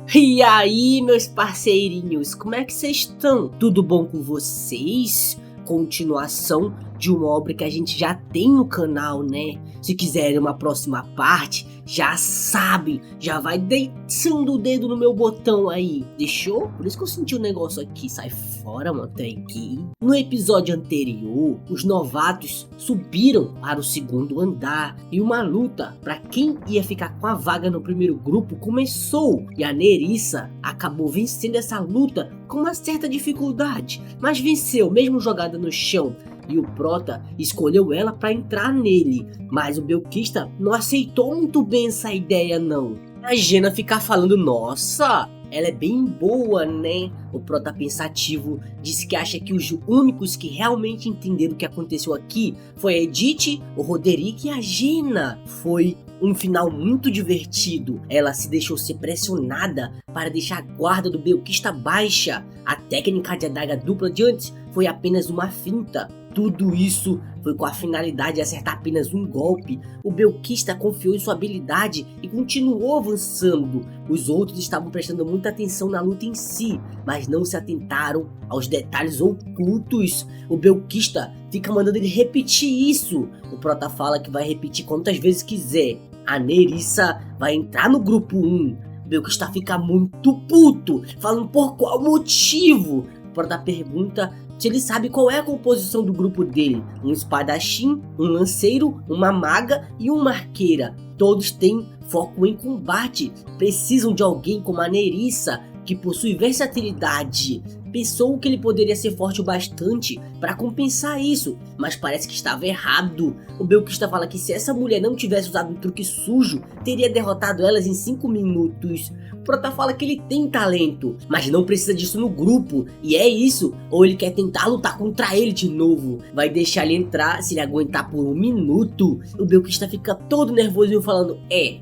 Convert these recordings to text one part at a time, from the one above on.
E aí, meus parceirinhos, como é que vocês estão? Tudo bom com vocês? Continuação de uma obra que a gente já tem no canal, né? Se quiserem uma próxima parte, já sabem, já vai deixando o dedo no meu botão aí, deixou? Por isso que eu senti um negócio aqui, sai fora, mano, tem aqui. No episódio anterior, os novatos subiram para o segundo andar e uma luta para quem ia ficar com a vaga no primeiro grupo começou. E a Nerissa acabou vencendo essa luta com uma certa dificuldade, mas venceu mesmo jogada no chão. E o Prota escolheu ela para entrar nele, mas o Belquista não aceitou muito bem essa ideia não. A Jena fica falando, nossa, ela é bem boa, né? O Prota pensativo disse que acha que os únicos que realmente entenderam o que aconteceu aqui foi a Edith, o Roderick e a Jena. Foi um final muito divertido. Ela se deixou ser pressionada para deixar a guarda do Belquista baixa. A técnica de adaga dupla de antes foi apenas uma finta. Tudo isso foi com a finalidade de acertar apenas um golpe. O Belquista confiou em sua habilidade e continuou avançando. Os outros estavam prestando muita atenção na luta em si, mas não se atentaram aos detalhes ocultos. O Belquista fica mandando ele repetir isso. O Prota fala que vai repetir quantas vezes quiser. A Nerissa vai entrar no grupo 1. O Belquista fica muito puto, falando por qual motivo. O Prota pergunta se ele sabe qual é a composição do grupo dele. Um espadachim, um lanceiro, uma maga e uma arqueira. Todos têm foco em combate. Precisam de alguém como a Nerissa, que possui versatilidade. Pensou que ele poderia ser forte o bastante para compensar isso, mas parece que estava errado. O Belquista fala que se essa mulher não tivesse usado um truque sujo, teria derrotado elas em 5 minutos. O Prota fala que ele tem talento, mas não precisa disso no grupo, e é isso, ou ele quer tentar lutar contra ele de novo. Vai deixar ele entrar se ele aguentar por 1 minuto. O Belquista fica todo nervoso falando,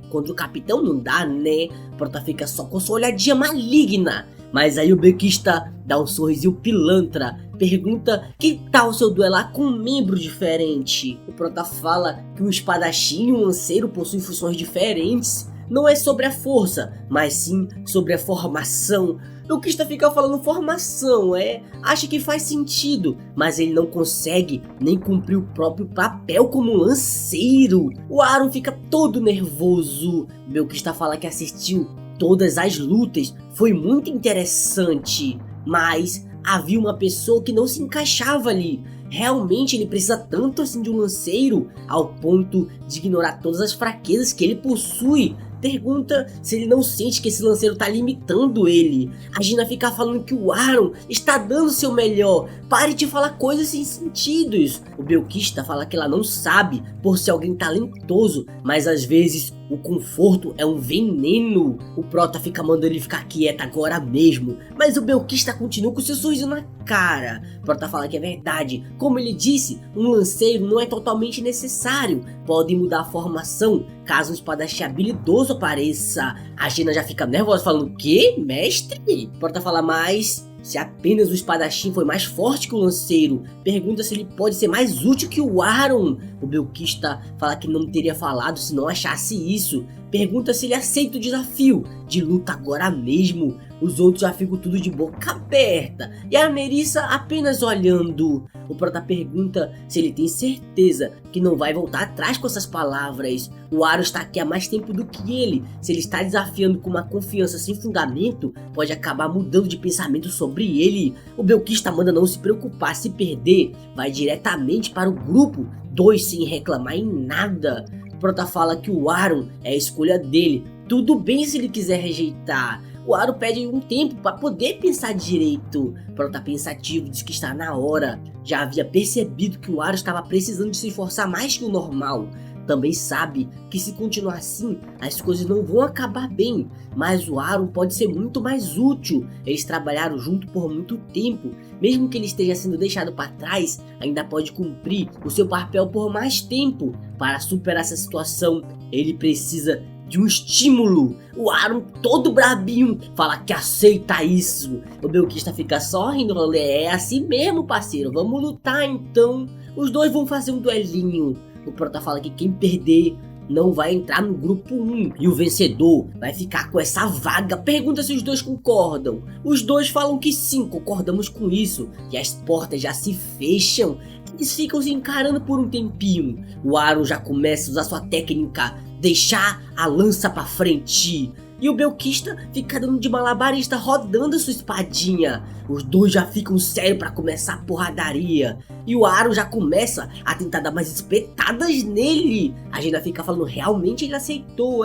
contra o capitão não dá, né? O Prota fica só com sua olhadinha maligna. Mas aí o Belquista dá um sorrisinho pilantra, pergunta que tal se eu duelar com um membro diferente. O Prota fala que o espadachim e o lanceiro possuem funções diferentes. Não é sobre a força, mas sim sobre a formação. O Belquista fica falando formação, acha que faz sentido, mas ele não consegue nem cumprir o próprio papel como lanceiro. O Aaron fica todo nervoso. O Belquista fala que assistiu todas as lutas, foi muito interessante, mas havia uma pessoa que não se encaixava ali. Realmente ele precisa tanto assim de um lanceiro, ao ponto de ignorar todas as fraquezas que ele possui. Pergunta se ele não sente que esse lanceiro tá limitando ele. A Gina fica falando que o Aaron está dando o seu melhor. Pare de falar coisas sem sentidos. O Belquista fala que ela não sabe por ser alguém talentoso, mas às vezes o conforto é um veneno. O Prota fica mandando ele ficar quieto agora mesmo, mas o Belquista continua com seu sorriso na cara. O Prota fala que é verdade. Como ele disse, um lanceiro não é totalmente necessário. Pode mudar a formação caso um espadachim habilidoso apareça. A Gina já fica nervosa falando, o quê? Mestre? O Prota fala, mas se apenas o espadachim foi mais forte que o lanceiro, pergunta se ele pode ser mais útil que o Aaron. O Belquista fala que não teria falado se não achasse isso. Pergunta se ele aceita o desafio de luta agora mesmo. Os outros já ficam tudo de boca aberta e a Nerissa apenas olhando. O Prota pergunta se ele tem certeza que não vai voltar atrás com essas palavras. O Aaron está aqui há mais tempo do que ele. Se ele está desafiando com uma confiança sem fundamento, pode acabar mudando de pensamento sobre ele. O Belquista manda não se preocupar, se perder, vai diretamente para o grupo 2 sem reclamar em nada. O Prota fala que o Aaron é a escolha dele. Tudo bem se ele quiser rejeitar. O Aaron pede um tempo para poder pensar direito. O Prota pensativo diz que está na hora. Já havia percebido que o Aaron estava precisando de se esforçar mais que o normal. Também sabe que se continuar assim, as coisas não vão acabar bem, mas o Aaron pode ser muito mais útil. Eles trabalharam junto por muito tempo, mesmo que ele esteja sendo deixado para trás, ainda pode cumprir o seu papel por mais tempo. Para superar essa situação, ele precisa de um estímulo. O Aaron, todo brabinho, fala que aceita isso. O Belquista fica só rindo, falando, é assim mesmo, parceiro, vamos lutar então. Os dois vão fazer um duelinho. O Prota fala que quem perder não vai entrar no grupo 1 e o vencedor vai ficar com essa vaga. Pergunta se os dois concordam. Os dois falam que sim, concordamos com isso, e as portas já se fecham. Eles ficam se encarando por um tempinho. O Aaron já começa a usar sua técnica, deixar a lança pra frente. E o Belkista fica dando de malabarista, rodando sua espadinha. Os dois já ficam sérios pra começar a porradaria. E o Aaron já começa a tentar dar mais espetadas nele. A Gina fica falando, realmente ele aceitou,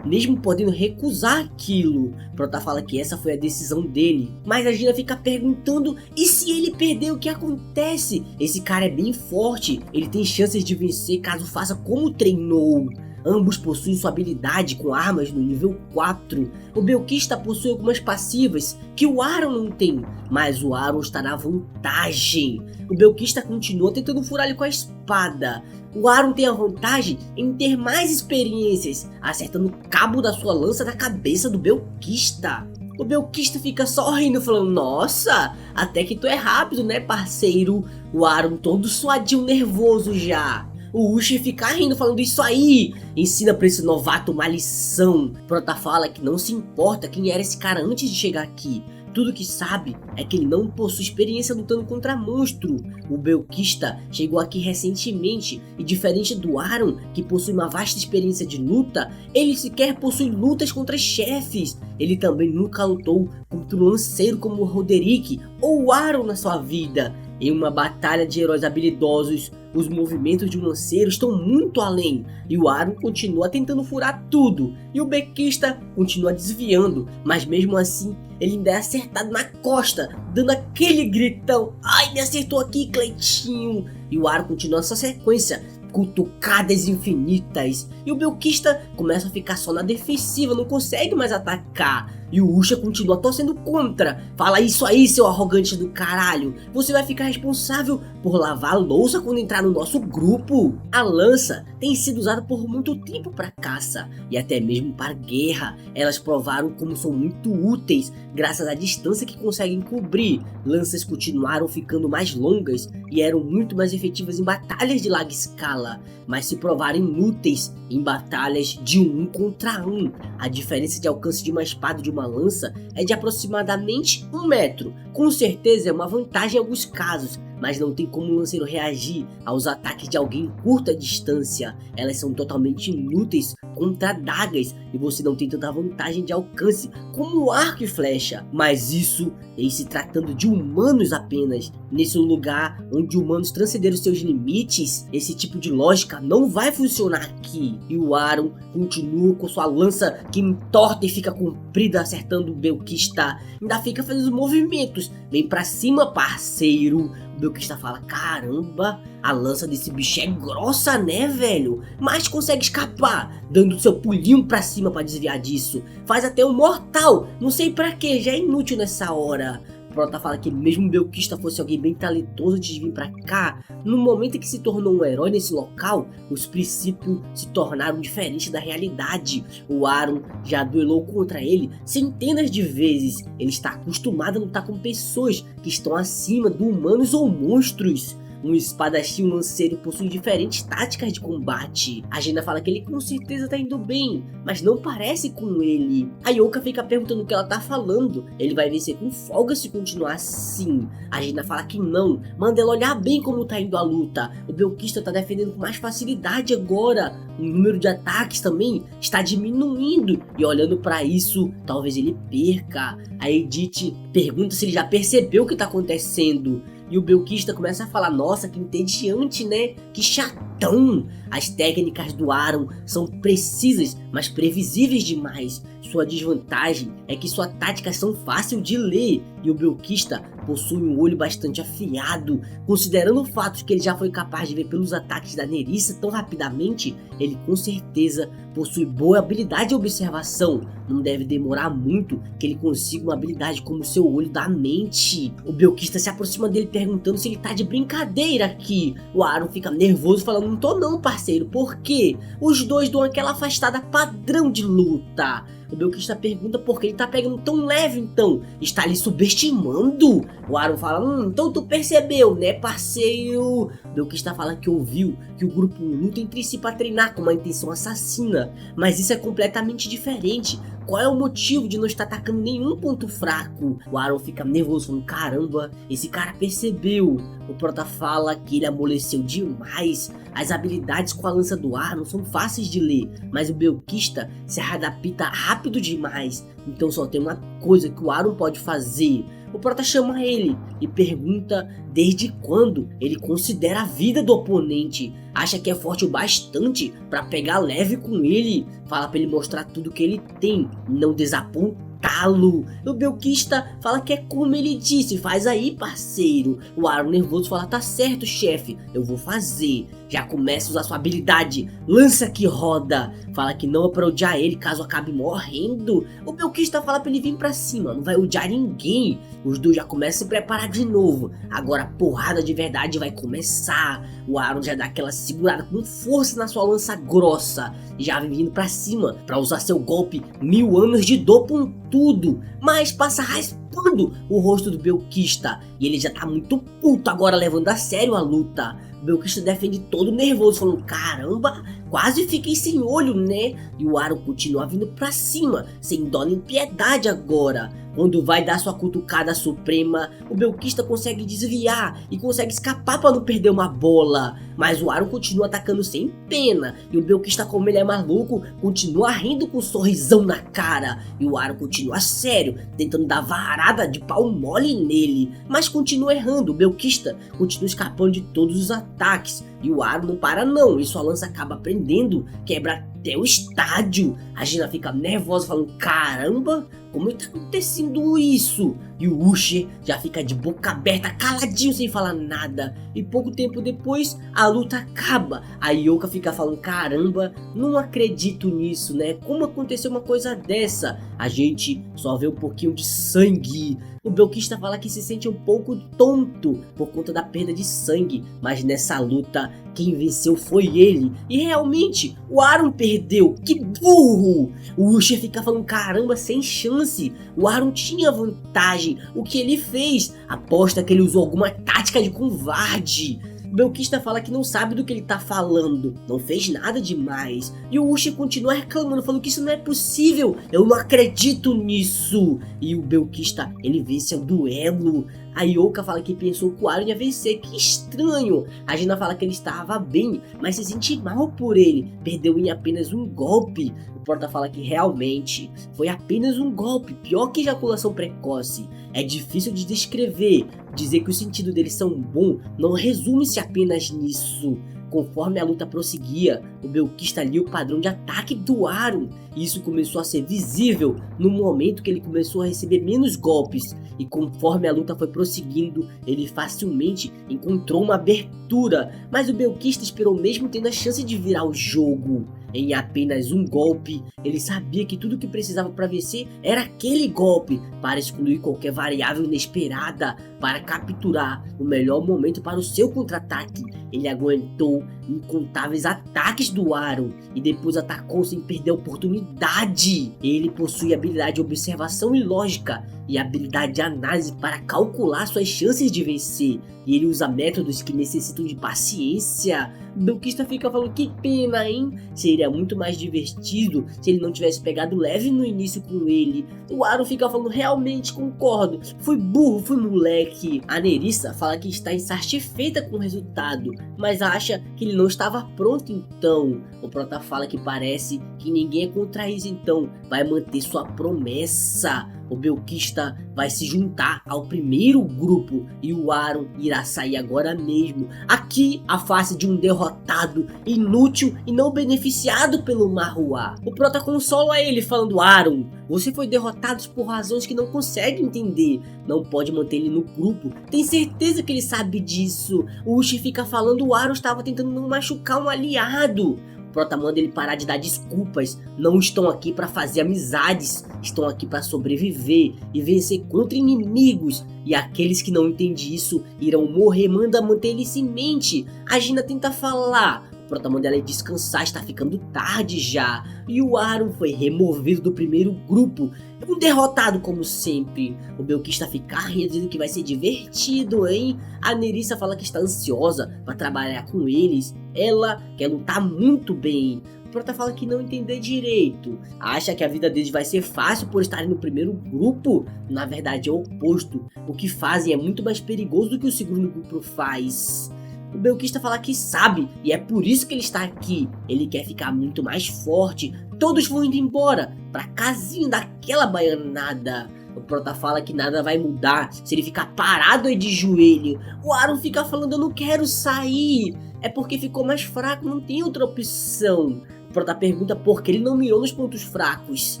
mesmo podendo recusar aquilo. Prota fala que essa foi a decisão dele. Mas a Gina fica perguntando, e se ele perder, o que acontece? Esse cara é bem forte, ele tem chances de vencer caso faça como treinou. Ambos possuem sua habilidade com armas no nível 4. O Belkista possui algumas passivas que o Aaron não tem, mas o Aaron está na vantagem. O Belkista continua tentando furar ele com a espada. O Aaron tem a vantagem em ter mais experiências, acertando o cabo da sua lança na cabeça do Belkista. O Belkista fica só rindo, falando, nossa, até que tu é rápido, né, parceiro? O Aaron todo suadinho, nervoso já. O Uchi fica rindo, falando, isso aí, ensina pra esse novato uma lição. Prota fala que não se importa quem era esse cara antes de chegar aqui. Tudo que sabe é que ele não possui experiência lutando contra monstro. O Belkista chegou aqui recentemente e, diferente do Aaron, que possui uma vasta experiência de luta, ele sequer possui lutas contra chefes. Ele também nunca lutou contra um lanceiro como o Roderick ou o Aaron na sua vida. Em uma batalha de heróis habilidosos, os movimentos de um lanceiro estão muito além, e o Aaron continua tentando furar tudo, e o Belkista continua desviando, mas mesmo assim, ele ainda é acertado na costa, dando aquele gritão, ai, me acertou aqui, Cleitinho, e o Aaron continua essa sequência, cutucadas infinitas, e o Belkista começa a ficar só na defensiva, não consegue mais atacar, e o Usha continua torcendo contra. Fala isso aí, seu arrogante do caralho, você vai ficar responsável por lavar a louça quando entrar no nosso grupo. A lança tem sido usada por muito tempo para caça e até mesmo para guerra. Elas provaram como são muito úteis graças à distância que conseguem cobrir. Lanças continuaram ficando mais longas e eram muito mais efetivas em batalhas de larga escala, mas se provaram inúteis em batalhas de 1 contra 1. A diferença de alcance de uma espada e de uma lança é de aproximadamente 1 metro. Com certeza é uma vantagem em alguns casos, mas não tem como o lanceiro reagir aos ataques de alguém em curta distância. Elas são totalmente inúteis contra adagas e você não tem tanta vantagem de alcance como arco e flecha. Mas isso em se tratando de humanos apenas. Nesse lugar onde humanos transcenderam seus limites, esse tipo de lógica não vai funcionar aqui. E o Aaron continua com sua lança que entorta e fica comprida, acertando o Belkista. Ainda fica fazendo movimentos. Vem pra cima, parceiro. O Belkista fala, caramba, a lança desse bicho é grossa, né, velho? Mas consegue escapar, dando seu pulinho pra cima pra desviar disso. Faz até um mortal, não sei pra que, já é inútil nessa hora. Prota fala que mesmo o Belkista fosse alguém bem talentoso antes de vir pra cá, no momento em que se tornou um herói nesse local, os princípios se tornaram diferentes da realidade. O Aaron já duelou contra ele centenas de vezes. Ele está acostumado a lutar com pessoas que estão acima de humanos ou monstros. Um espadachim e um lanceiro possuem diferentes táticas de combate. A Gina fala que ele com certeza tá indo bem, mas não parece com ele. A Yoka fica perguntando o que ela tá falando. Ele vai vencer com folga se continuar assim. A Gina fala que não, manda ela olhar bem como tá indo a luta. O Belkista tá defendendo com mais facilidade agora. O número de ataques também está diminuindo. E olhando pra isso, talvez ele perca. A Edith pergunta se ele já percebeu o que tá acontecendo. E o Belkista começa a falar, nossa, que entediante, né? Que chatão! As técnicas do Aaron são precisas, mas previsíveis demais. Sua desvantagem é que suas táticas são fáceis de ler. E o Belkista possui um olho bastante afiado. Considerando o fato de que ele já foi capaz de ver pelos ataques da Nerissa tão rapidamente, ele com certeza possui boa habilidade de observação. Não deve demorar muito que ele consiga uma habilidade como seu olho da mente. O Belkista se aproxima dele perguntando se ele tá de brincadeira aqui. O Aaron fica nervoso falando, não tô não, parceiro, por quê? Os dois dão aquela afastada padrão de luta. O Belkista pergunta por que ele tá pegando tão leve então. Está lhe subestimando? O Aaron fala, então tu percebeu, né, parceiro? O Belkista fala que ouviu que o grupo luta entre si para treinar com uma intenção assassina. Mas isso é completamente diferente. Qual é o motivo de não estar atacando nenhum ponto fraco? O Aaron fica nervoso, falando, caramba, esse cara percebeu. O Prota fala que ele amoleceu demais. As habilidades com a lança do Aaron são fáceis de ler, mas o Belkista se adapta rápido demais. Então só tem uma coisa que o Aaron pode fazer. O Prota chama ele e pergunta desde quando ele considera a vida do oponente. Acha que é forte o bastante para pegar leve com ele. Fala para ele mostrar tudo que ele tem e não desapontá-lo. O Belkista fala que é como ele disse, faz aí, parceiro. O Aaron nervoso fala, tá certo, chefe, eu vou fazer. Já começa a usar sua habilidade, lança que roda. Fala que não é pra odiar ele caso acabe morrendo. O Belkista fala pra ele vir pra cima, não vai odiar ninguém. Os dois já começam a se preparar de novo. Agora a porrada de verdade vai começar. O Aaron já dá aquela segurada com força na sua lança grossa e já vem vindo pra cima pra usar seu golpe 1000 anos de dor com tudo. Mas passa raspando o rosto do Belkista e ele já tá muito puto agora, levando a sério a luta. O Belkista defende todo nervoso, falando, caramba, quase fiquei sem olho, né? E o Aaron continua vindo pra cima, sem dó nem piedade agora. Quando vai dar sua cutucada suprema, o Belkista consegue desviar e consegue escapar para não perder uma bola. Mas o Aaron continua atacando sem pena. E o Belkista, como ele é maluco, continua rindo com um sorrisão na cara. E o Aaron continua sério, tentando dar varada de pau mole nele. Mas continua errando, o Belkista continua escapando de todos os ataques. E o Aaron não para não, e sua lança acaba prendendo, quebra até o estádio. A Gina fica nervosa, falando, caramba, como está acontecendo isso? E o Usher já fica de boca aberta, caladinho, sem falar nada. E pouco tempo depois, a luta acaba. A Yoka fica falando, caramba, não acredito nisso, né? Como aconteceu uma coisa dessa? A gente só vê um pouquinho de sangue. O Belkista fala que se sente um pouco tonto por conta da perda de sangue, mas nessa luta quem venceu foi ele. E realmente, o Aaron perdeu. Que burro! O Usher fica falando, caramba, sem chance. O Aaron tinha vantagem. O que ele fez? Aposta que ele usou alguma tática de covarde. O Belkista fala que não sabe do que ele tá falando, não fez nada demais. E o Usher continua reclamando, falando que isso não é possível, eu não acredito nisso. E o Belkista, ele vence o duelo. A Yoka fala que pensou que o Aaron ia vencer, que estranho. A Gina fala que ele estava bem, mas se sente mal por ele, perdeu em apenas um golpe. O Prota fala que realmente foi apenas um golpe, pior que ejaculação precoce. É difícil de descrever, dizer que o sentido deles são bom não resume-se apenas nisso. Conforme a luta prosseguia, o Belkista lia o padrão de ataque do Aaron. E isso começou a ser visível no momento que ele começou a receber menos golpes. E conforme a luta foi prosseguindo, ele facilmente encontrou uma abertura. Mas o Belkista esperou mesmo tendo a chance de virar o jogo. Em apenas um golpe, ele sabia que tudo que precisava para vencer era aquele golpe, para excluir qualquer variável inesperada, para capturar o melhor momento para o seu contra-ataque. Ele aguentou incontáveis ataques do Aaron e depois atacou sem perder a oportunidade. Ele possui habilidade de observação e lógica e habilidade de análise para calcular suas chances de vencer. E ele usa métodos que necessitam de paciência. Belkista fica falando, que pena, hein? Seria muito mais divertido se ele não tivesse pegado leve no início com ele. O Aaron fica falando, realmente concordo, fui burro, fui moleque. A Nerissa fala que está insatisfeita com o resultado, mas acha que ele não estava pronto então. O Prota fala que parece que ninguém é contra isso, então vai manter sua promessa. O Belkista vai se juntar ao primeiro grupo e o Aaron irá sair agora mesmo. Aqui a face de um derrotado, inútil e não beneficiado pelo Marruá. O Prota consola ele falando, Aaron, você foi derrotado por razões que não consegue entender. Não pode manter ele no grupo. Tem certeza que ele sabe disso. O Uchi fica falando, o Aaron estava tentando não machucar um aliado. O Prota manda ele parar de dar desculpas. Não estão aqui para fazer amizades, estão aqui para sobreviver e vencer contra inimigos. E aqueles que não entendem isso irão morrer. Manda manter ele em mente. A Gina tenta falar, Prota manda ela descansar, está ficando tarde já. E o Aaron foi removido do primeiro grupo. Um derrotado como sempre. O Belkista fica rindo, dizendo que vai ser divertido, hein? A Nerissa fala que está ansiosa para trabalhar com eles. Ela quer lutar muito bem. O Prota fala que não entender direito. Acha que a vida deles vai ser fácil por estarem no primeiro grupo? Na verdade é o oposto. O que fazem é muito mais perigoso do que o segundo grupo faz. O Belkista fala que sabe, e é por isso que ele está aqui. Ele quer ficar muito mais forte. Todos vão indo embora, pra casinha daquela baianada. O Prota fala que nada vai mudar se ele ficar parado aí de joelho. O Aaron fica falando, eu não quero sair. É porque ficou mais fraco, não tem outra opção. O Prota pergunta por que ele não mirou nos pontos fracos.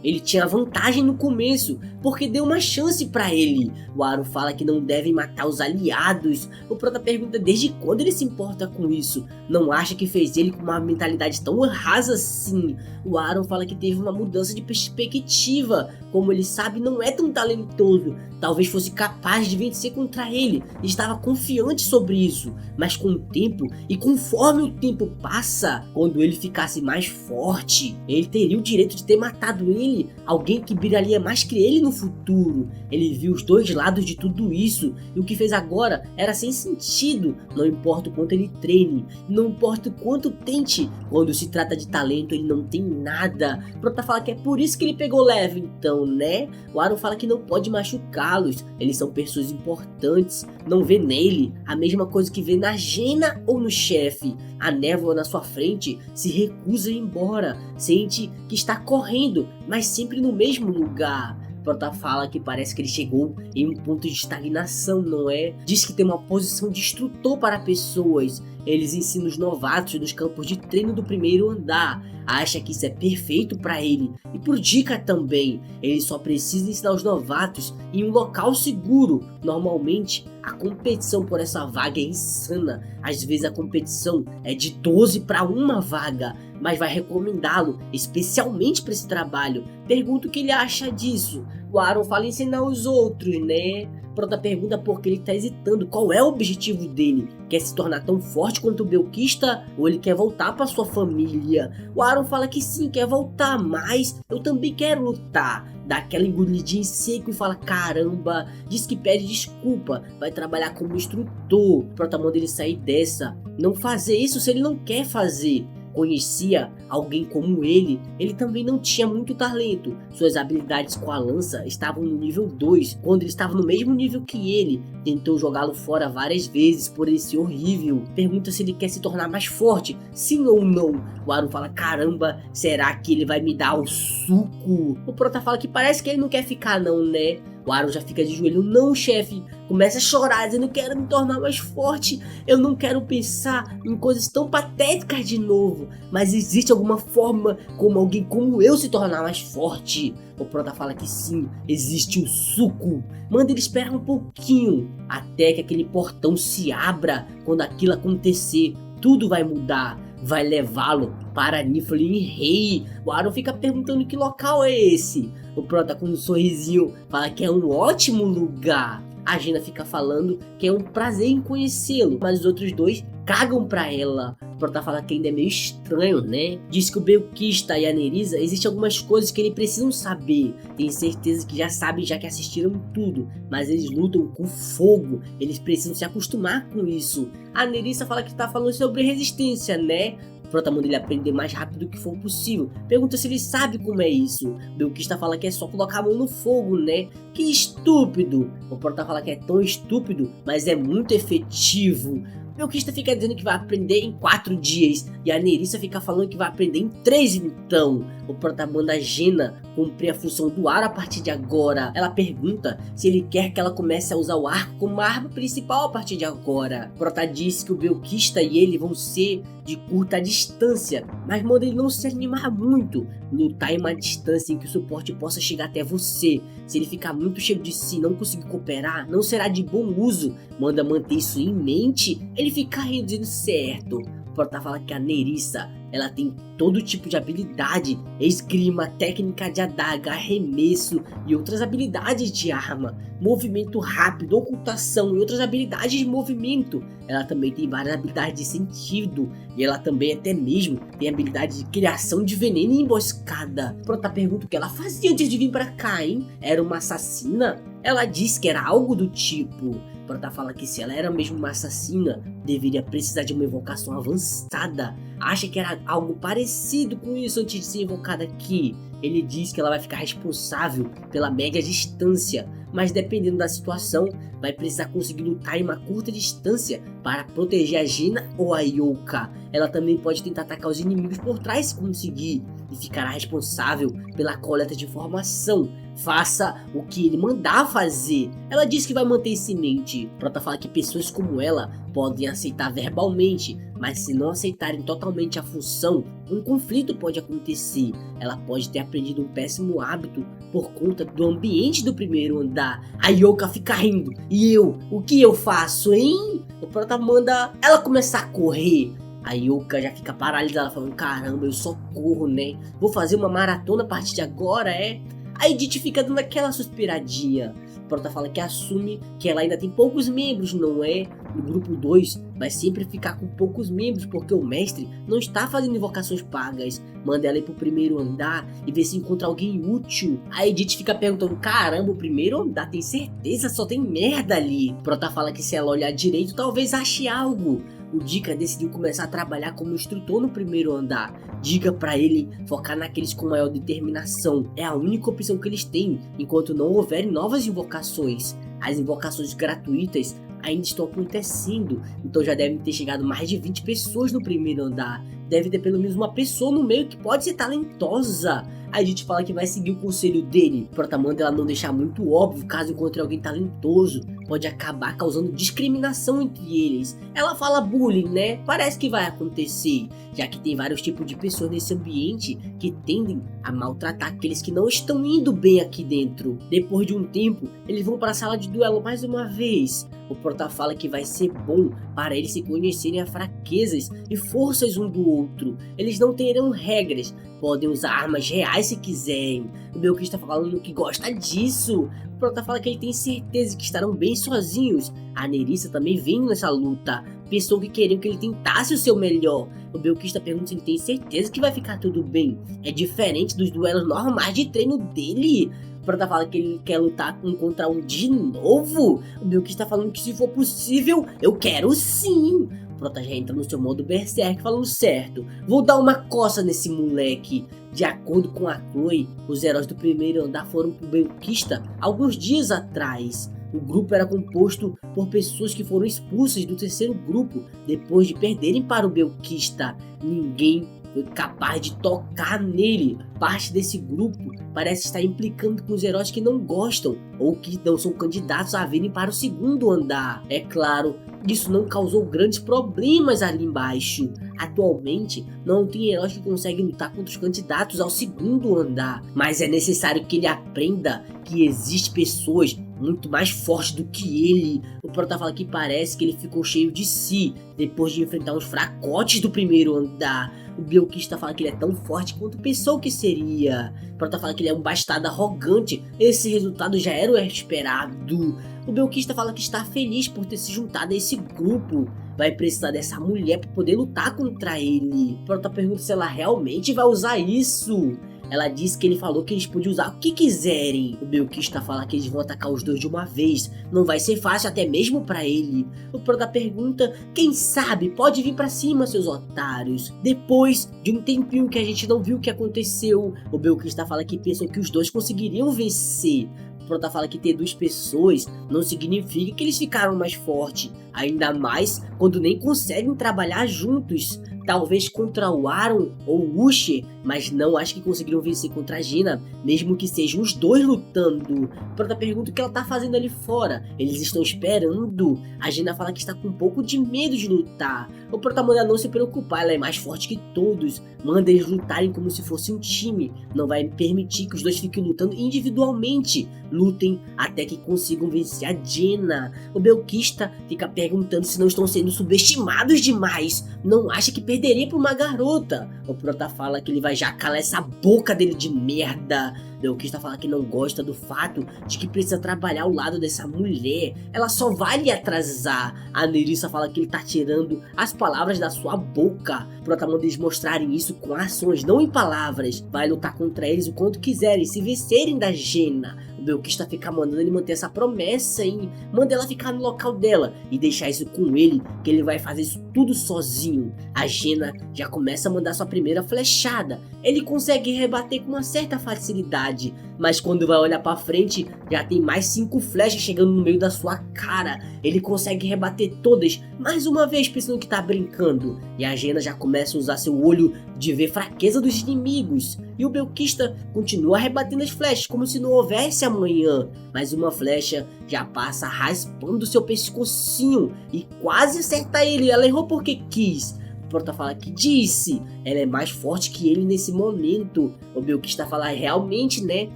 Ele tinha vantagem no começo, porque deu uma chance pra ele. O Aaron fala que não devem matar os aliados. O Prota pergunta desde quando ele se importa com isso. Não acha que fez ele com uma mentalidade tão rasa assim. O Aaron fala que teve uma mudança de perspectiva. Como ele sabe, não é tão talentoso. Talvez fosse capaz de vencer contra ele. Estava confiante sobre isso. Mas com o tempo, e conforme o tempo passa, quando ele ficasse mais forte, ele teria o direito de ter matado ele. Alguém que brilharia mais que ele no futuro. Ele viu os dois lados de tudo isso, e o que fez agora era sem sentido. Não importa o quanto ele treine, não importa o quanto tente, quando se trata de talento ele não tem nada. Prota fala que é por isso que ele pegou leve então, né? O Aaron fala que não pode machucá-los, eles são pessoas importantes. Não vê nele a mesma coisa que vê na Jaina ou no chefe. A névoa na sua frente se recusa a ir embora, sente que está correndo, mas sempre no mesmo lugar. Prota fala que parece que ele chegou em um ponto de estagnação, não é? Diz que tem uma posição de instrutor para pessoas. Eles ensinam os novatos nos campos de treino do primeiro andar. Acha que isso é perfeito para ele. E por dica também, ele só precisa ensinar os novatos em um local seguro. Normalmente, a competição por essa vaga é insana. Às vezes a competição é de 12 para uma vaga, mas vai recomendá-lo especialmente para esse trabalho. Pergunta o que ele acha disso. O Aaron fala em ensinar os outros, né? Prota pergunta por que ele tá hesitando, qual é o objetivo dele? Quer se tornar tão forte quanto o Belkista ou ele quer voltar para sua família? O Aaron fala que sim, quer voltar, mas eu também quero lutar. Dá aquela engolidinha em seco e fala caramba, diz que pede desculpa, vai trabalhar como instrutor. Prota manda ele sair dessa, não fazer isso se ele não quer fazer. Conhecia alguém como ele também não tinha muito talento. Suas habilidades com a lança estavam no nível 2, quando ele estava no mesmo nível que ele. Tentou jogá-lo fora várias vezes por ele ser horrível. Pergunta se ele quer se tornar mais forte, sim ou não. O Aaron fala, caramba, será que ele vai me dar o suco? O Prota fala que parece que ele não quer ficar não, né? O Aaron já fica de joelho, não chefe, começa a chorar, dizendo, eu quero me tornar mais forte, eu não quero pensar em coisas tão patéticas de novo, mas existe alguma forma como alguém como eu se tornar mais forte? O Prota fala que sim, existe o suco. Manda ele esperar um pouquinho, até que aquele portão se abra. Quando aquilo acontecer, tudo vai mudar. Vai levá-lo para Niflheim Rei. O Aaron fica perguntando que local é esse. O Prota com um sorrisinho fala que é um ótimo lugar. A Jaina fica falando que é um prazer em conhecê-lo, mas os outros dois cagam pra ela. O Prota fala que ainda é meio estranho, né? Diz que o Belkista e a Nerissa existem algumas coisas que eles precisam saber. Tem certeza que já sabem, já que assistiram tudo, mas eles lutam com fogo, eles precisam se acostumar com isso. A Nerissa fala que tá falando sobre resistência, né? O Prota manda ele aprender mais rápido que for possível. Pergunta se ele sabe como é isso. Belkista fala que é só colocar a mão no fogo, né? Que estúpido! O Prota fala que é tão estúpido, mas é muito efetivo. Belkista fica dizendo que vai aprender em 4 dias e a Nerissa fica falando que vai aprender em 3 então. O Prota manda a Jaina cumprir a função do ar a partir de agora. Ela pergunta se ele quer que ela comece a usar o arco como uma arma principal a partir de agora. O Prota diz que o Belkista e ele vão ser de curta distância, mas manda ele não se animar muito. Lutar em uma distância em que o suporte possa chegar até você. Se ele ficar muito cheio de si e não conseguir cooperar, não será de bom uso. Manda manter isso em mente. Ele fica rindo dizendo certo. O Prota fala que a Nerissa ela tem todo tipo de habilidade, esgrima, técnica de adaga, arremesso e outras habilidades de arma, movimento rápido, ocultação e outras habilidades de movimento. Ela também tem várias habilidades de sentido e ela também até mesmo tem habilidade de criação de veneno e emboscada. Pronto, a pergunta que ela fazia antes de vir pra cá, hein? Era uma assassina? Ela disse que era algo do tipo. Prota fala que se ela era mesmo uma assassina, deveria precisar de uma invocação avançada. Acha que era algo parecido com isso antes de ser invocada aqui. Ele diz que ela vai ficar responsável pela média distância, mas dependendo da situação, vai precisar conseguir lutar em uma curta distância para proteger a Gina ou a Yoka. Ela também pode tentar atacar os inimigos por trás se conseguir, e ficará responsável pela coleta de informação. Faça o que ele mandar fazer. Ela diz que vai manter isso em mente. Prota fala que pessoas como ela podem aceitar verbalmente, mas se não aceitarem totalmente a função, um conflito pode acontecer. Ela pode ter aprendido um péssimo hábito por conta do ambiente do primeiro andar. A Yoka fica rindo. E eu? O que eu faço, hein? O Prota manda ela começar a correr. A Yoka já fica paralisada, falando: caramba, eu só corro, né? Vou fazer uma maratona a partir de agora, é? A Edith fica dando aquela suspiradinha. Prota fala que assume que ela ainda tem poucos membros, não é? No grupo 2 vai sempre ficar com poucos membros porque o mestre não está fazendo invocações pagas. Manda ela ir pro primeiro andar e ver se encontra alguém útil. A Edith fica perguntando: caramba, o primeiro andar, tem certeza? Só tem merda ali. Prota fala que se ela olhar direito talvez ache algo. O Dika decidiu começar a trabalhar como instrutor no primeiro andar. Diga pra ele focar naqueles com maior determinação. É a única opção que eles têm enquanto não houverem novas invocações. As invocações gratuitas ainda estão acontecendo, então já devem ter chegado mais de 20 pessoas no primeiro andar. Deve ter pelo menos uma pessoa no meio que pode ser talentosa. A gente fala que vai seguir o conselho dele. Prota manda ela não deixar muito óbvio caso encontre alguém talentoso. Pode acabar causando discriminação entre eles. Ela fala bullying, né? Parece que vai acontecer, já que tem vários tipos de pessoas nesse ambiente que tendem a maltratar aqueles que não estão indo bem aqui dentro. Depois de um tempo, eles vão para a sala de duelo mais uma vez. O Prota fala que vai ser bom para eles se conhecerem as fraquezas e forças um do outro. Eles não terão regras, podem usar armas reais se quiserem. O Belkis está falando que gosta disso. O Prota fala que ele tem certeza que estarão bem sozinhos. A Nerissa também vem nessa luta. Pensou que queriam que ele tentasse o seu melhor. O Belkis pergunta se ele tem certeza que vai ficar tudo bem. É diferente dos duelos normais de treino dele. O Prota fala que ele quer lutar contra um de novo. O Belkis está falando que se for possível, eu quero sim. O Prota já entra no seu modo berserk falando: certo, vou dar uma coça nesse moleque. De acordo com a Chloe, os heróis do primeiro andar foram pro Belkista alguns dias atrás. O grupo era composto por pessoas que foram expulsas do terceiro grupo depois de perderem para o Belkista. Ninguém foi capaz de tocar nele. Parte desse grupo parece estar implicando com os heróis que não gostam ou que não são candidatos a virem para o segundo andar. É claro, isso não causou grandes problemas ali embaixo. Atualmente, não tem heróis que conseguem lutar contra os candidatos ao segundo andar, mas é necessário que ele aprenda que existem pessoas muito mais fortes do que ele. O Prota fala que parece que ele ficou cheio de si depois de enfrentar os fracotes do primeiro andar. O Belkista fala que ele é tão forte quanto pensou que seria. O Prota fala que ele é um bastardo arrogante. Esse resultado já era o esperado. O Belkista fala que está feliz por ter se juntado a esse grupo. Vai precisar dessa mulher para poder lutar contra ele. O Prota pergunta se ela realmente vai usar isso. Ela disse que ele falou que eles podiam usar o que quiserem. O Belkista fala que eles vão atacar os dois de uma vez. Não vai ser fácil até mesmo pra ele. O Prota pergunta: quem sabe pode vir pra cima, seus otários. Depois de um tempinho que a gente não viu o que aconteceu, o Belkista fala que pensam que os dois conseguiriam vencer. O Prota fala que ter duas pessoas não significa que eles ficaram mais fortes. Ainda mais quando nem conseguem trabalhar juntos. Talvez contra o Aaron ou o Usher, mas não acho que conseguiram vencer contra a Gina, mesmo que sejam os dois lutando. Prota pergunta o que ela tá fazendo ali fora. Eles estão esperando. A Gina fala que está com um pouco de medo de lutar. O Prota manda não se preocupar, ela é mais forte que todos. Manda eles lutarem como se fosse um time. Não vai permitir que os dois fiquem lutando individualmente. Lutem até que consigam vencer a Gina. O Belkista fica perguntando se não estão sendo subestimados demais. Não acha que perderia pra uma garota. O Prota fala que ele vai já calar essa boca dele de merda. Belkista fala que não gosta do fato de que precisa trabalhar ao lado dessa mulher. Ela só vai lhe atrasar. A Nerissa fala que ele tá tirando as palavras da sua boca. O Prota manda eles mostrarem isso com ações, não em palavras. Vai lutar contra eles o quanto quiserem, se vencerem da Jena. O Belkista fica mandando ele manter essa promessa e manda ela ficar no local dela e deixar isso com ele, que ele vai fazer isso tudo sozinho. A Jena já começa a mandar sua primeira flechada. Ele consegue rebater com uma certa facilidade, mas quando vai olhar pra frente, já tem mais 5 flechas chegando no meio da sua cara. Ele consegue rebater todas, mais uma vez pensando que tá brincando. E a Jena já começa a usar seu olho de ver fraqueza dos inimigos. E o Belkista continua rebatendo as flechas como se não houvesse amanhã. Mas uma flecha já passa raspando seu pescocinho e quase acerta ele. Ela errou porque quis. O Prota fala que disse, ela é mais forte que ele nesse momento. O Belkista fala realmente, né?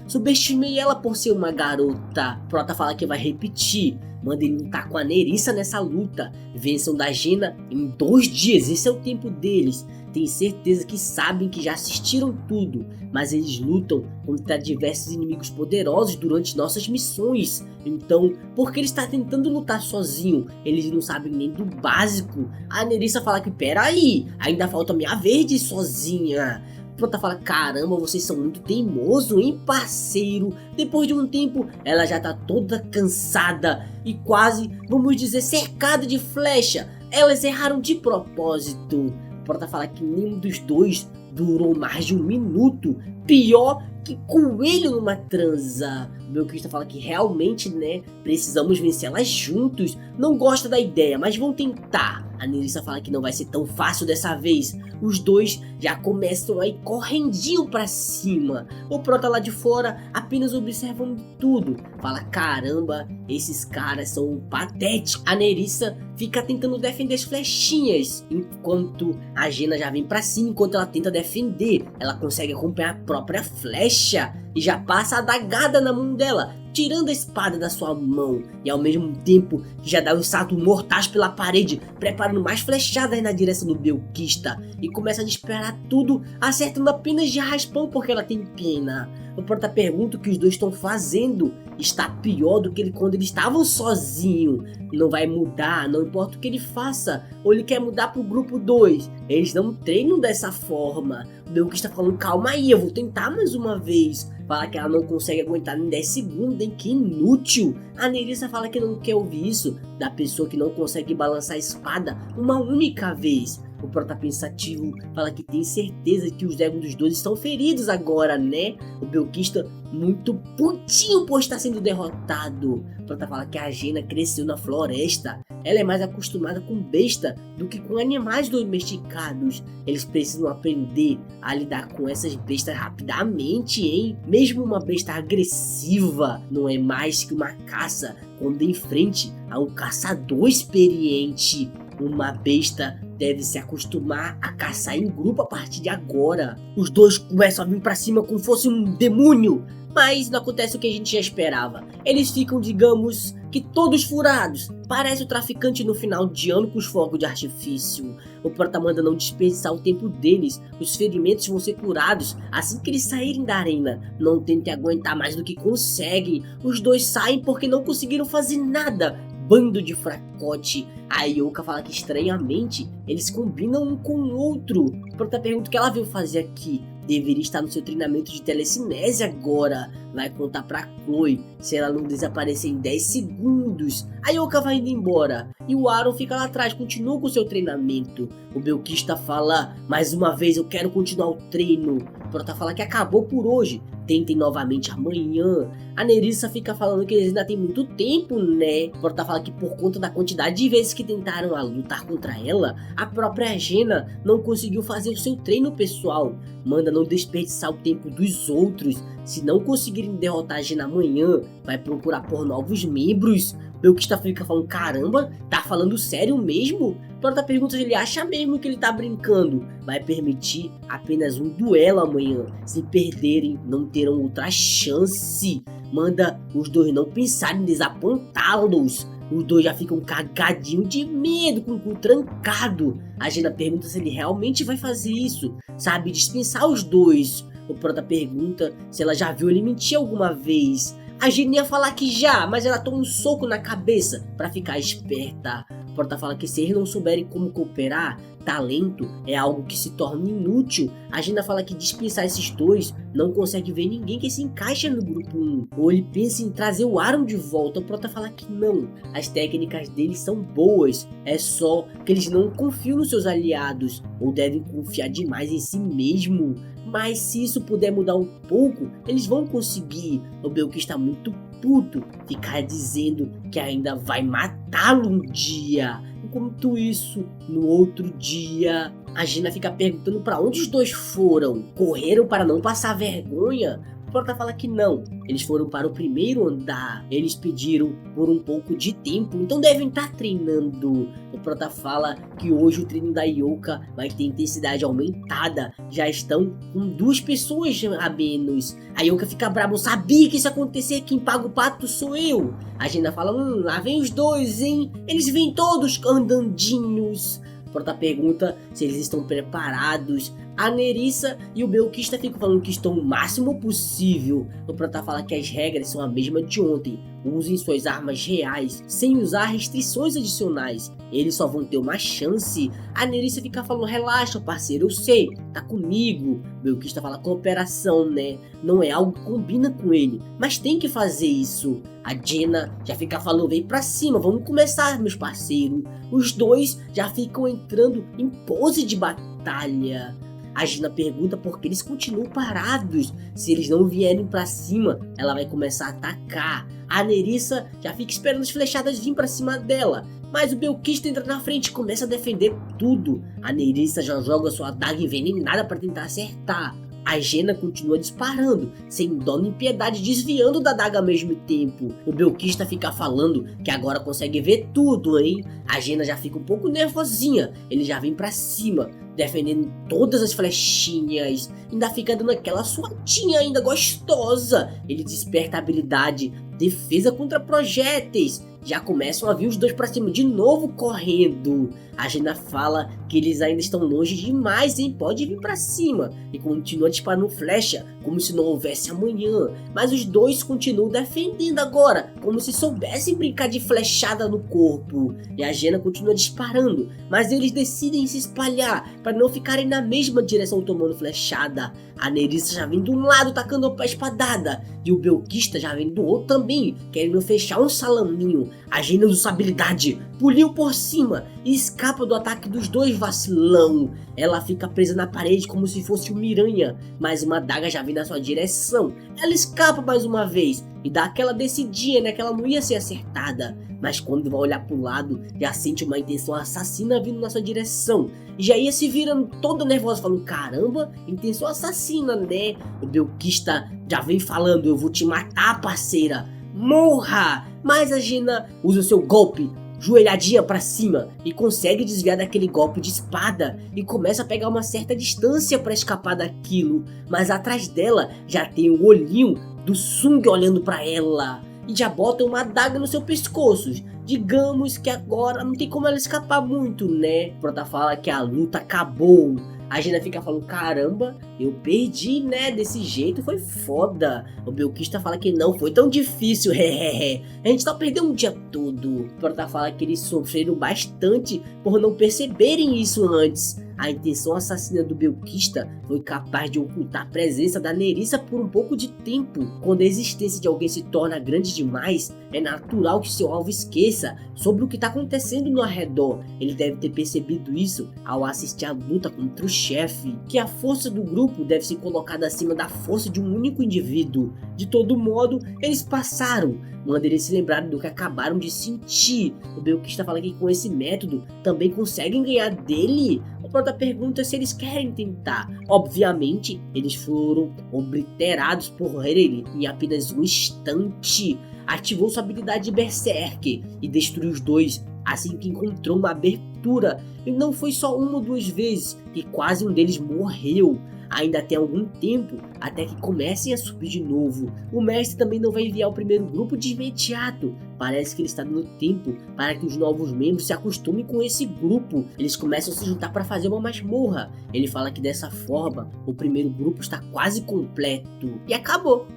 Subestimei ela por ser uma garota. O Prota fala que vai repetir. Manda ele lutar com a Nerissa nessa luta. Vençam da Jena em 2 dias, esse é o tempo deles. Tenho certeza que sabem que já assistiram tudo, mas eles lutam contra diversos inimigos poderosos durante nossas missões. Então, por que ele está tentando lutar sozinho? Eles não sabem nem do básico. A Nerissa fala que peraí, ainda falta minha vez de ir sozinha. Prota fala, caramba, vocês são muito teimosos, hein, parceiro? Depois de um tempo, ela já tá toda cansada e quase, vamos dizer, cercada de flecha. Elas erraram de propósito. Prota fala que nenhum dos dois durou mais de 1 minuto. Pior que coelho numa transa. O Belkista fala que realmente, né, precisamos vencê-las juntos. Não gosta da ideia, mas vão tentar. A Nerissa fala que não vai ser tão fácil dessa vez. Os dois já começam a ir correndinho pra cima. O Prota lá de fora apenas observando tudo. Fala, caramba, esses caras são patéticos. A Nerissa fica tentando defender as flechinhas, enquanto a Jena já vem pra cima enquanto ela tenta defender. Ela consegue acompanhar a própria flecha e já passa a adagada na mão dela, tirando a espada da sua mão, e ao mesmo tempo que já dá um salto mortais pela parede, preparando mais flechadas na direção do Belkista, e começa a disparar tudo, acertando apenas de raspão porque ela tem pena. O Prota pergunta o que os dois estão fazendo. Está pior do que quando eles estavam sozinhos. Não vai mudar, não importa o que ele faça. Ou ele quer mudar pro grupo 2. Eles não treinam dessa forma. O Belkista está falando, calma aí, eu vou tentar mais uma vez. Fala que ela não consegue aguentar nem 10 segundos, hein? Que inútil. A Nerissa fala que não quer ouvir isso da pessoa que não consegue balançar a espada uma única vez. O Prota pensativo fala que tem certeza que os egos dos dois estão feridos agora, né? O Belkista muito putinho por estar sendo derrotado. O Prota fala que a Jena cresceu na floresta. Ela é mais acostumada com besta do que com animais domesticados. Eles precisam aprender a lidar com essas bestas rapidamente, hein? Mesmo uma besta agressiva não é mais que uma caça quando em frente a um caçador experiente. Uma besta deve se acostumar a caçar em grupo a partir de agora. Os dois começam a vir pra cima como fosse um demônio, mas não acontece o que a gente já esperava. Eles ficam, digamos, que todos furados. Parece o traficante no final de ano com os fogos de artifício. O Prota manda não desperdiçar o tempo deles. Os ferimentos vão ser curados assim que eles saírem da arena. Não tentem aguentar mais do que conseguem. Os dois saem porque não conseguiram fazer nada. Bando de fracote. A Yoka fala que estranhamente eles combinam um com o outro. O Prota pergunta o que ela veio fazer aqui. Deveria estar no seu treinamento de telecinese agora. Vai contar pra Chloe se ela não desaparecer em 10 segundos. A Yoka vai indo embora e o Aaron fica lá atrás, continua com seu treinamento. O Belkista fala, mais uma vez eu quero continuar o treino. O Prota fala que acabou por hoje, tentem novamente amanhã. A Nerissa fica falando que eles ainda tem muito tempo, né? O Prota fala que por conta da quantidade de vezes que tentaram lutar contra ela, a própria Jena não conseguiu fazer o seu treino pessoal. Manda não desperdiçar o tempo dos outros. Se não conseguirem derrotar a Jena amanhã, vai procurar por novos membros. Belkista fica falando, caramba, tá falando sério mesmo? Prota pergunta se ele acha mesmo que ele tá brincando. Vai permitir apenas um duelo amanhã. Se perderem, não terão outra chance. Manda os dois não pensarem em desapontá-los. Os dois já ficam cagadinhos de medo, com o cu trancado. A Gina pergunta se ele realmente vai fazer isso, sabe, dispensar os dois. O Prota pergunta se ela já viu ele mentir alguma vez. A Gina ia falar que já, mas ela toma um soco na cabeça pra ficar esperta. O Prota fala que se eles não souberem como cooperar, talento é algo que se torna inútil. A Gina fala que dispensar esses dois não consegue ver ninguém que se encaixa no grupo 1. Ou ele pensa em trazer o Aaron de volta. O Prota fala que não, as técnicas deles são boas, é só que eles não confiam nos seus aliados, ou devem confiar demais em si mesmo. Mas se isso puder mudar um pouco, eles vão conseguir. O Belk está muito puto, ficar dizendo que ainda vai matá-lo um dia. Enquanto isso, no outro dia, a Gina fica perguntando para onde os dois foram. Correram para não passar vergonha? O Prota fala que não, eles foram para o primeiro andar. Eles pediram por um pouco de tempo, então devem estar treinando. O Prota fala que hoje o treino da Yoka vai ter intensidade aumentada. Já estão com 2 pessoas a menos. A Yoka fica brava, eu sabia que isso ia acontecer, quem paga o pato sou eu. A Gina fala, lá vem os dois, hein? Eles vêm todos andandinhos. O Prota pergunta se eles estão preparados. A Nerissa e o Belkista ficam falando que estão o máximo possível. O Prota fala que as regras são a mesma de ontem. Usem suas armas reais, sem usar restrições adicionais. Eles só vão ter uma chance. A Nerissa fica falando, relaxa parceiro, eu sei, tá comigo. O Belkista fala, cooperação, né? Não é algo que combina com ele, mas tem que fazer isso. A Jenna já fica falando, vem pra cima, vamos começar meus parceiros. Os dois já ficam entrando em pose de batalha. A Gina pergunta por que eles continuam parados. Se eles não vierem pra cima, ela vai começar a atacar. A Nerissa já fica esperando as flechadas vir pra cima dela. Mas o Belkista entra na frente e começa a defender tudo. A Nerissa já joga sua adaga envenenada para tentar acertar. A Jenna continua disparando, sem dó nem piedade, desviando da adaga ao mesmo tempo. O Belkista fica falando que agora consegue ver tudo, hein? A Jenna já fica um pouco nervosinha, ele já vem pra cima, defendendo todas as flechinhas. Ainda fica dando aquela suadinha ainda gostosa. Ele desperta a habilidade defesa contra projéteis. Já começam a vir os dois pra cima de novo correndo. A Jenna fala que eles ainda estão longe demais, hein? Pode vir pra cima. E continua disparando flecha, como se não houvesse amanhã. Mas os dois continuam defendendo agora, como se soubessem brincar de flechada no corpo. E a Jenna continua disparando, mas eles decidem se espalhar para não ficarem na mesma direção tomando flechada. A Nerissa já vem de um lado tacando a espadada, e o Belkista já vem do outro também, querendo fechar um salaminho. A Jenna usa sua habilidade, puliu por cima e escapa do ataque dos dois, vacilão. Ela fica presa na parede como se fosse uma miranha, mas uma adaga já vem na sua direção. Ela escapa mais uma vez e dá aquela decidinha, né, que ela não ia ser acertada. Mas quando vai olhar pro lado, já sente uma intenção assassina vindo na sua direção. E já ia se virando toda nervosa, falando, caramba, intenção assassina, né? O Belkista já vem falando, eu vou te matar, parceira, morra! Mas a Jenna usa o seu golpe, joelhadinha pra cima, e consegue desviar daquele golpe de espada e começa a pegar uma certa distância pra escapar daquilo. Mas atrás dela já tem o olhinho do Sung olhando pra ela e já bota uma adaga no seu pescoço. Digamos que agora não tem como ela escapar muito, né? O Prota fala que a luta acabou. A Jenna fica falando, caramba, eu perdi, né? Desse jeito foi foda. O Belkista fala que não foi tão difícil, hehehe. A gente só perdeu um dia todo. O Prota fala que eles sofreram bastante por não perceberem isso antes. A intenção assassina do Belkista foi capaz de ocultar a presença da Nerissa por um pouco de tempo. Quando a existência de alguém se torna grande demais, é natural que seu alvo esqueça sobre o que está acontecendo no arredor. Ele deve ter percebido isso ao assistir a luta contra o chefe, que a força do grupo deve ser colocada acima da força de um único indivíduo. De todo modo, eles passaram. Manda eles se lembrarem do que acabaram de sentir. O Belkista fala que com esse método também conseguem ganhar dele. O Prota pergunta se eles querem tentar. Obviamente, eles foram obliterados por ele em apenas um instante. Ativou sua habilidade de Berserk e destruiu os dois assim que encontrou uma abertura. E não foi só uma ou duas vezes que quase um deles morreu. Ainda tem algum tempo até que comecem a subir de novo. O mestre também não vai enviar o primeiro grupo de imediato. Parece que ele está dando tempo para que os novos membros se acostumem com esse grupo. Eles começam a se juntar para fazer uma masmorra. Ele fala que dessa forma o primeiro grupo está quase completo. E acabou.